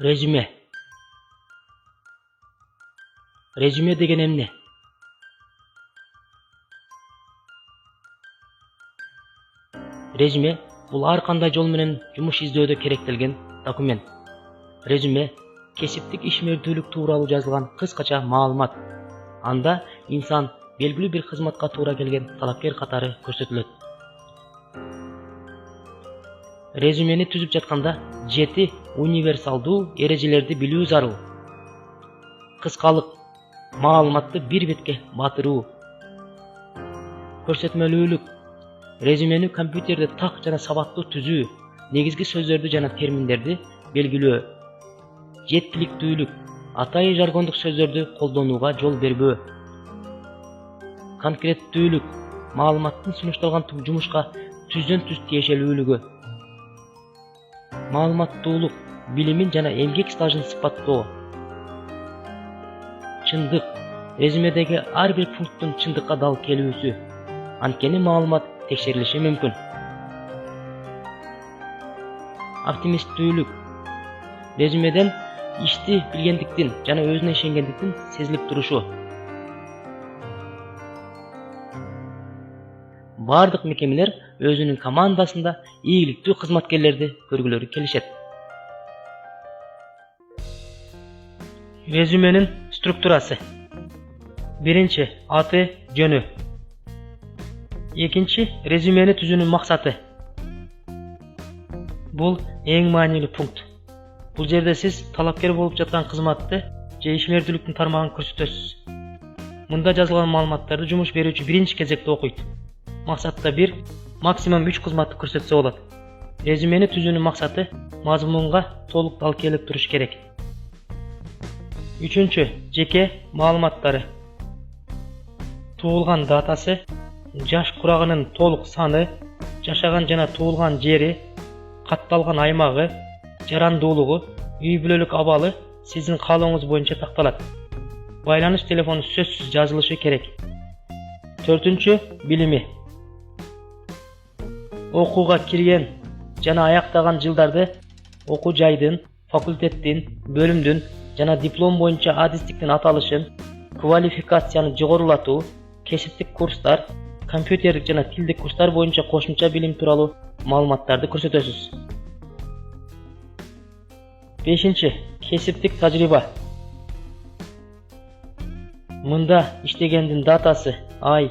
Резюме. Резюме деген эмне? Резюме бул ар кандай жол менен жумуш издөөдө керектелген документ. Резюме кесиптик ишмердүүлүк тууралуу жазылган кыскача маалымат. Анда инсан белгилүү бир кызматка туура келген талапкер катары көрсөтүлөт. Резюмени түзүп жатканда 7 универсалдуу эрежелерди билүү зарыл. Кыскалык, маалыматты бир бетке батыруу. Көрсөтмөлүүлүк. Резюмени компьютерде так жана сабаттуу түзүү, негизги сөздөрдү жана терминдерди белгилөө. Жеткиликтүүлүк. Атайын жаргондук сөздөрдү колдонууга жол бербөө. Конкреттүүлүк. Маалыматтын сунушталган жумушка түздөн түз тиешелүүлүгү. Маалыматтуулук. Билимин жана эмгек стажын сыпаттоо. Чындык. Резюмедеги ар бир пункттун чындыкка дал келүүсү. Анткени маалымат текшерилиши мүмкүн. Оптимисттүүлүк. Резюмеден ишти билгендиктин жана өзүнө ишенгендиктин сезилип турушу. Бардык мекемелер өзүнүн командасында ийгиликтүү кызматкерлерди көргүлөрү келишет. Резюменин структурасы. Биринчи, аты, жөнү. Экинчи, резюмени түзүүнүн максаты. Бул эң маанилүү пункт. Бул жерде сиз талапкер болуп жаткан кызматты же ишмердүүлүктүн тармагын көрсөтөсүз. Мында жазылган маалыматтарды жумуш берүүчү биринчи кезекте окуйт. Максатта 1, максимум 3 кызматты көрсөтсө болот. Резюмени түзүүнүн максаты мазмунга толук дал келип туруш керек. Үчүнчү, жеке маалыматтары. Туулган датасы, жаш курагынын толук саны, жашаган жана туулган жери, катталган аймагы, жарандуулугу, үй бүлөлүк абалы сиздин каалооңуз боюнча такталат. Байланыш телефону сөзсүз жазылышы керек. Төртүнчү, билими. Окууга кирген жана аяктаган жылдарды, окуу жайдын, факультеттин, бөлүмдүн жана диплом боюнча адистиктин аталышын, квалификацияны жогорулатуу, кесиптик курстар, компьютерлик жана тилдик курстар боюнча кошумча билим тууралуу маалыматтарды көрсөтөсүз. Бешинчи, кесиптик тажрыйба. Мында иштегендин датасы, ай,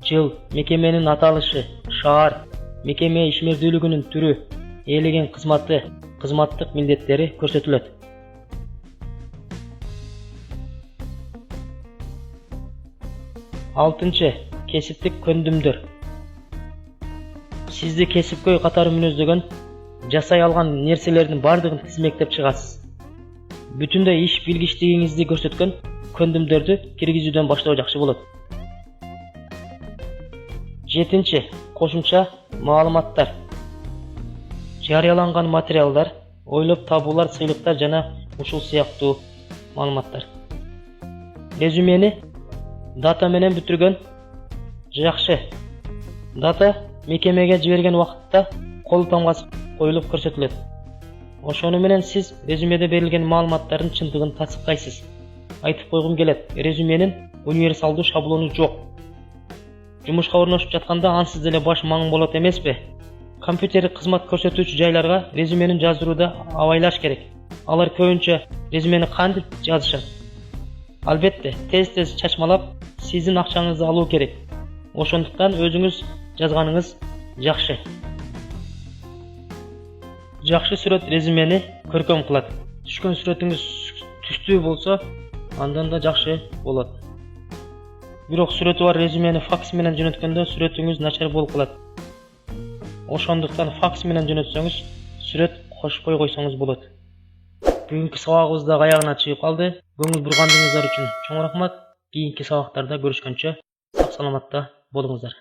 жыл, мекеменин аталышы, шаар, мекеме ишмердүүлүгүнүн түрү, ээлеген кызматы, кызматтык милдеттери көрсөтүлөт. Алтынчы, кесиптик көндүмдөр. Сизди кесипкөй катары мүнөздөгөн, жасай алган нерселердин бардыгын тизмектеп чыгасыз. Бүтүндөй иш билгичтигиңизди көрсөткөн көндүмдөрдү киргизүүдөн баштоо жакшы болот. Жетинчи, кошумча маалыматтар. Жарыяланган материалдар, ойлоп табуулар, сыйлыктар жана ушул сыяктуу маалыматтар. Резюмени дата менен бүтүргөн. Жакшы. Дата мекемеге жиберген убакытта кол тамгасы коюлуп көрсөтүлөт. Ошону менен сиз резюмеде берилген маалыматтардын чындыгын тасдиккайсыз. Айтып койгум келет, резюменин универсалдуу шаблону жок. Жумушка орношуп жатканда ансыз деле баш маң болот эмеспи? Компьютерлик кызмат көрсөтүүчү жайларга резюменин жаздырууда абайлаш керек. Алар көбүнчө резюмени кантип жазышат? Албетте, тез чачмалап, сиздин акчаңызды алуу керек. Ошондуктан өзүңүз жазганыңыз жакшы. Жакшы сүрөт резюмени көркөм кылат. Түшкөн сүрөтүңүз түстүү болсо, андан да жакшы болот. Бирок сүрөтү бар резюмени факс менен жөнөткөндө сүрөтүңүз начар болуп калат. Ошондуктан факс менен жөнөтсөңүз, сүрөт кошпой койсоңуз болот. Бүгүнкү сабагыбыз да аягына чыгып калды. Көңүл бургандыгыңыздар үчүн чоң рахмат. Кийинки сабактарда көрүшкөнчө сак саламатта болуңуздар.